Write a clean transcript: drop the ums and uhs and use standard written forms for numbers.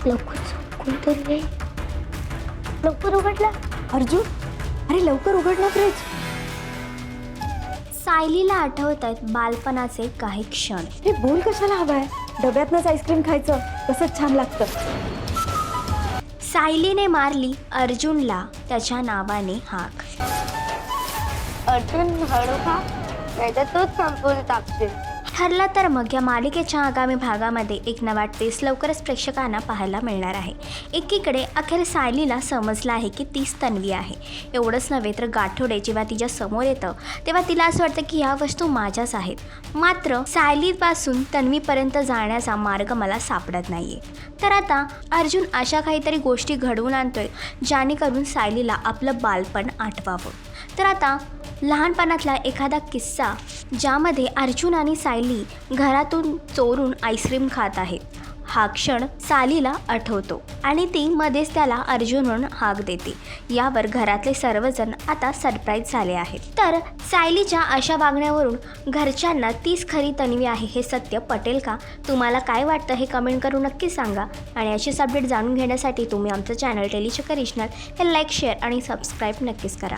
लवकर कोणतरी लवकर उघडला. अर्जुन, अरे लवकर उघड ना फ्रीज. सायलीला आठवत आहेत बालपणाचे काही क्षण. हे बोल कशाला हवाय? डब्यातनंच आईस्क्रीम खायचं कसं छान लागतं. सायलीने मारली अर्जुनला त्याच्या नावाने हाक. अर्जुन हळू खा, नाहीतर तूच संपवून टाकशील. ठरलं तर मग या मालिकेच्या आगामी भागामध्ये एक नवा टेस्ट लवकरच प्रेक्षकांना पाहायला मिळणार आहे. एकीकडे अखेर सायलीला समजलं आहे की तीच तन्वी आहे. एवढंच नव्हे तर गाठोडे जेव्हा तिच्या समोर येतं तेव्हा तिला असं वाटतं की ह्या वस्तू माझ्याच आहेत. मात्र सायलीपासून तन्वीपर्यंत जाण्याचा मार्ग मला सापडत नाही आहे. तर आता अर्जुन अशा काहीतरी गोष्टी घडवून आणतोय जेणेकरून सायलीला आपलं बालपण आठवावं. तर आता लहानपणातला एखादा किस्सा ज्यामध्ये अर्जुन आणि सायली घरातून चोरून आईस्क्रीम खात आहेत. हा क्षण सायलीला आठवतो आणि ती मध्येच त्याला अर्जुन म्हणून हाक देते. यावर घरातले सर्वजण आता सरप्राईज झाले आहेत. तर सायलीच्या अशा वागण्यावरून घरच्यांना तीच खरी तन्वी आहे हे सत्य पटेल का? तुम्हाला काय वाटतं हे कमेंट करून नक्की सांगा. आणि अशीच अपडेट जाणून घेण्यासाठी तुम्ही आमचं चॅनल टेलीचक्कर रिजनल हे लाईक, शेअर आणि सबस्क्राईब नक्कीच करा.